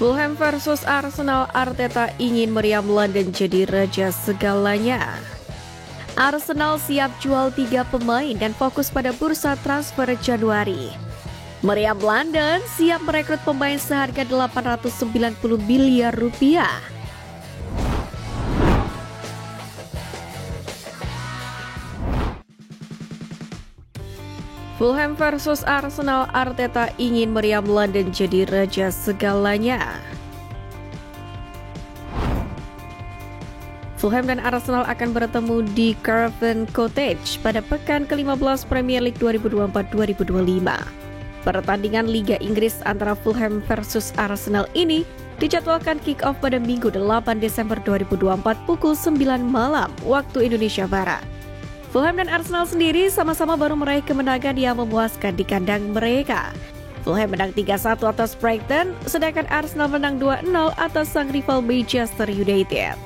Fulham versus Arsenal, Arteta ingin meriam London jadi raja segalanya. Arsenal siap jual 3 pemain dan fokus pada bursa transfer Januari. Meriam London siap merekrut pemain seharga 890 miliar rupiah. Fulham versus Arsenal, Arteta ingin meriam London jadi raja segalanya. Fulham dan Arsenal akan bertemu di Craven Cottage pada pekan ke-15 Premier League 2024-2025. Pertandingan Liga Inggris antara Fulham versus Arsenal ini dijadwalkan kick-off pada Minggu 8 Desember 2024 pukul 9 malam waktu Indonesia Barat. Fulham dan Arsenal sendiri sama-sama baru meraih kemenangan yang memuaskan di kandang mereka. Fulham menang 3-1 atas Brighton, sedangkan Arsenal menang 2-0 atas sang rival Manchester United.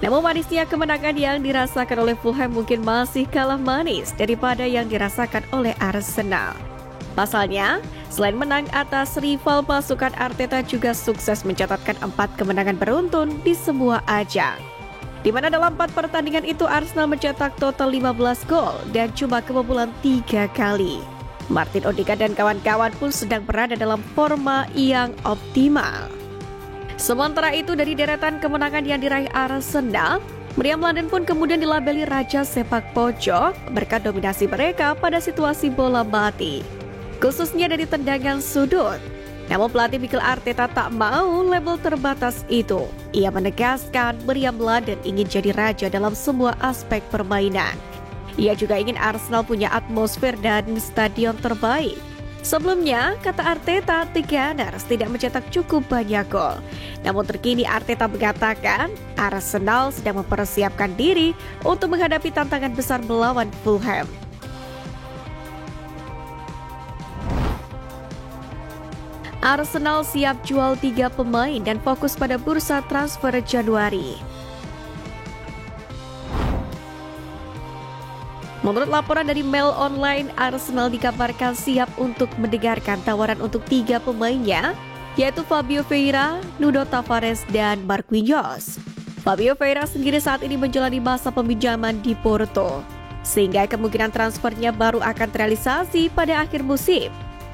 Namun manisnya kemenangan yang dirasakan oleh Fulham mungkin masih kalah manis daripada yang dirasakan oleh Arsenal. Pasalnya, selain menang atas rival, pasukan Arteta juga sukses mencatatkan 4 kemenangan beruntun di semua ajang. Di mana dalam 4 pertandingan itu Arsenal mencetak total 15 gol dan cuma kebobolan 3 kali. Martin Odegaard dan kawan-kawan pun sedang berada dalam forma yang optimal. Sementara itu dari deretan kemenangan yang diraih Arsenal, meriam London pun kemudian dilabeli raja sepak pojok berkat dominasi mereka pada situasi bola mati, khususnya dari tendangan sudut. Namun pelatih Mikel Arteta tak mau label terbatas itu. Ia menegaskan meriam London ingin jadi raja dalam semua aspek permainan. Ia juga ingin Arsenal punya atmosfer dan stadion terbaik. Sebelumnya, kata Arteta, The Gunners tidak mencetak cukup banyak gol. Namun terkini Arteta mengatakan Arsenal sedang mempersiapkan diri untuk menghadapi tantangan besar melawan Fulham. Arsenal siap jual 3 pemain dan fokus pada bursa transfer Januari. Menurut laporan dari Mail Online, Arsenal dikabarkan siap untuk mendengarkan tawaran untuk 3 pemainnya, yaitu Fabio Vieira, Nuno Tavares, dan Marquinhos. Fabio Vieira sendiri saat ini menjalani masa peminjaman di Porto, sehingga kemungkinan transfernya baru akan terrealisasi pada akhir musim.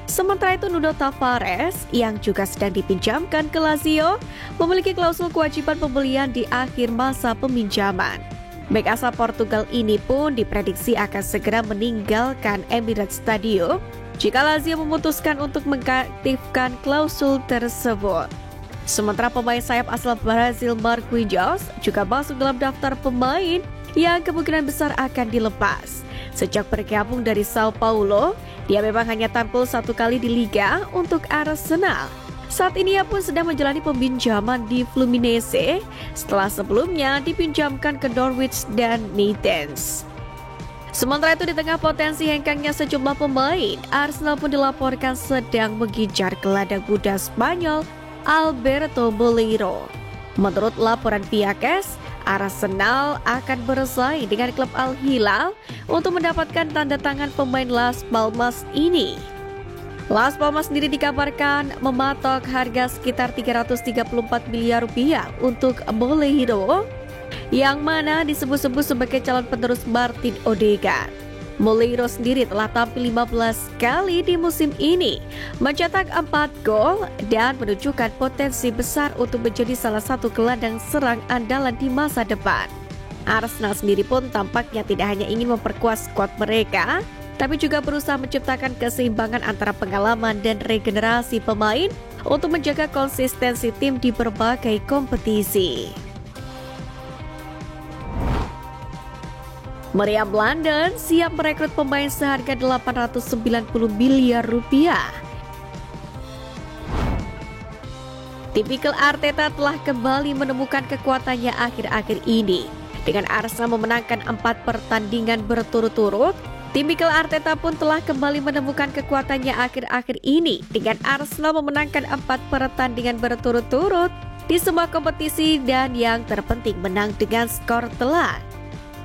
Sementara itu Nuno Tavares yang juga sedang dipinjamkan ke Lazio memiliki klausul kewajiban pembelian di akhir masa peminjaman. Bek asal Portugal ini pun diprediksi akan segera meninggalkan Emirates Stadium jika Lazio memutuskan untuk mengaktifkan klausul tersebut. Sementara pemain sayap asal Brazil Marquinhos juga masuk dalam daftar pemain yang kemungkinan besar akan dilepas. Sejak bergabung dari Sao Paulo, dia memang hanya tampil 1 kali di Liga untuk Arsenal. Saat ini ia pun sedang menjalani peminjaman di Fluminense setelah sebelumnya dipinjamkan ke Norwich dan Netherlands. Sementara itu di tengah potensi hengkangnya sejumlah pemain, Arsenal pun dilaporkan sedang mengincar gelandang muda Spanyol Alberto Moleiro. Menurut laporan pihak AS, Arsenal akan bersaing dengan klub Al Hilal untuk mendapatkan tanda tangan pemain Las Palmas ini. Las Palmas sendiri dikabarkan mematok harga sekitar 334 miliar rupiah untuk Moleiro, yang mana disebut-sebut sebagai calon penerus Martin Odegaard. Moleiro sendiri telah tampil 15 kali di musim ini, mencetak 4 gol dan menunjukkan potensi besar untuk menjadi salah satu gelandang serang andalan di masa depan. Arsenal sendiri pun tampaknya tidak hanya ingin memperkuat skuad mereka, tapi juga berusaha menciptakan keseimbangan antara pengalaman dan regenerasi pemain untuk menjaga konsistensi tim di berbagai kompetisi. Meriam London siap merekrut pemain seharga 890 miliar rupiah. Tipikal Arteta telah kembali menemukan kekuatannya akhir-akhir ini. Dengan Arsenal memenangkan 4 pertandingan berturut-turut, tipikal Arteta pun telah kembali menemukan kekuatannya akhir-akhir ini. Dengan Arsenal memenangkan 4 pertandingan berturut-turut di semua kompetisi dan yang terpenting menang dengan skor telak.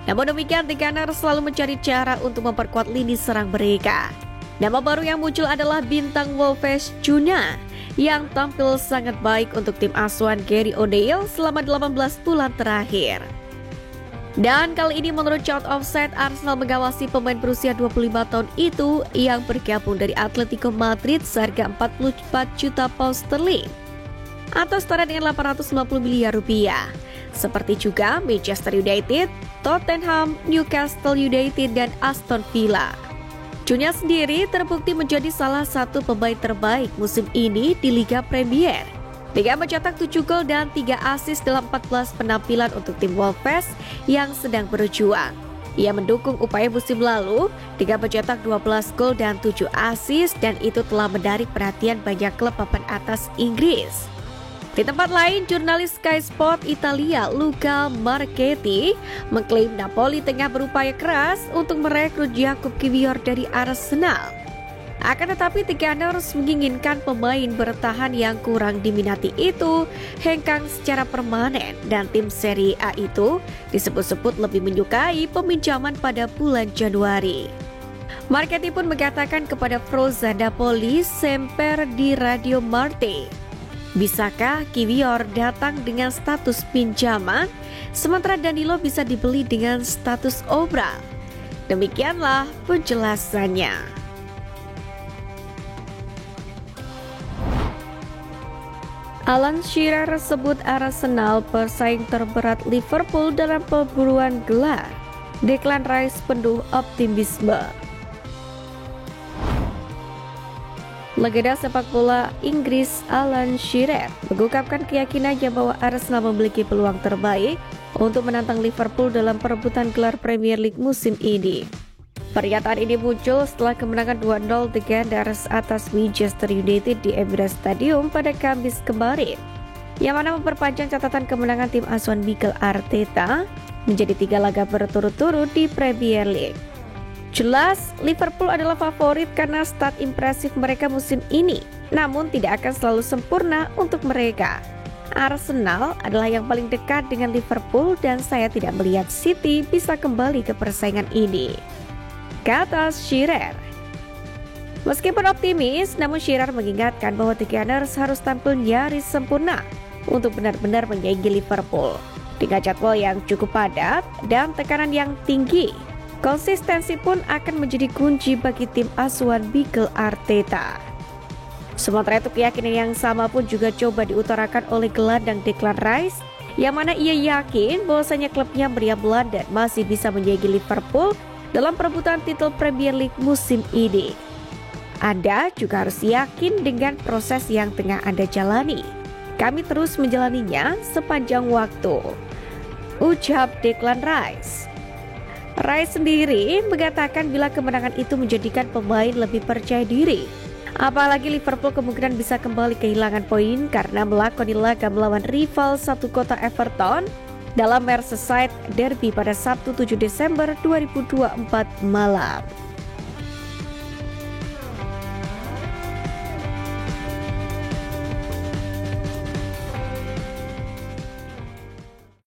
Namun demikian, The Gunners selalu mencari cara untuk memperkuat lini serang mereka. Nama baru yang muncul adalah bintang Wolves Juna yang tampil sangat baik untuk tim asuhan Gary O'Neil selama 18 bulan terakhir. Dan kali ini menurut Chart Offside, Arsenal mengawasi pemain berusia 25 tahun itu yang bergabung dari Atletico Madrid seharga 44 juta pound sterling atau setara dengan 850 miliar rupiah. Seperti juga Manchester United, Tottenham, Newcastle United, dan Aston Villa. Junior sendiri terbukti menjadi salah satu pemain terbaik musim ini di Liga Premier. Dia mencetak 7 gol dan 3 assist dalam 14 penampilan untuk tim Wolves yang sedang berjuang. Ia mendukung upaya musim lalu dengan mencetak 12 gol dan 7 assist, dan itu telah menarik perhatian banyak klub papan atas Inggris. Di tempat lain, jurnalis Sky Sport Italia Luca Marchetti mengklaim Napoli tengah berupaya keras untuk merekrut Jakub Kiwior dari Arsenal. Akan tetapi The Gunners menginginkan pemain bertahan yang kurang diminati itu hengkang secara permanen, dan tim Serie A itu disebut-sebut lebih menyukai peminjaman pada bulan Januari. Marchetti pun mengatakan kepada Froza Napoli Semper di Radio Marte, bisakah Kiwior datang dengan status pinjaman, sementara Danilo bisa dibeli dengan status obral? Demikianlah penjelasannya. Alan Shearer sebut Arsenal pesaing terberat Liverpool dalam perburuan gelar. Declan Rice penuh optimisme. Legenda sepak bola Inggris Alan Shearer mengungkapkan keyakinannya bahwa Arsenal memiliki peluang terbaik untuk menantang Liverpool dalam perebutan gelar Premier League musim ini. Pernyataan ini muncul setelah kemenangan 2-0 The Gunners atas Manchester United di Emirates Stadium pada Kamis kemarin, yang mana memperpanjang catatan kemenangan tim asuhan Mikel Arteta menjadi 3 laga berturut-turut di Premier League. Jelas, Liverpool adalah favorit karena start impresif mereka musim ini, namun tidak akan selalu sempurna untuk mereka. Arsenal adalah yang paling dekat dengan Liverpool dan saya tidak melihat City bisa kembali ke persaingan ini, kata Shearer. Meskipun optimis, namun Shearer mengingatkan bahwa The Gunners harus tampil nyaris sempurna untuk benar-benar menyaingi Liverpool. Dengan jadwal yang cukup padat dan tekanan yang tinggi, konsistensi pun akan menjadi kunci bagi tim asuhan Mikel Arteta. Sementara itu, keyakinan yang sama pun juga coba diutarakan oleh gelandang Declan Rice, yang mana ia yakin bahwasanya klubnya meriam London masih bisa menyaingi Liverpool dalam perebutan titel Premier League musim ini. Anda juga harus yakin dengan proses yang tengah Anda jalani. Kami terus menjalaninya sepanjang waktu, ucap Declan Rice. Rice sendiri mengatakan bila kemenangan itu menjadikan pemain lebih percaya diri. Apalagi Liverpool kemungkinan bisa kembali kehilangan poin karena melakoni laga melawan rival satu kota Everton dalam Merseyside Derby pada Sabtu 7 Desember 2024 malam.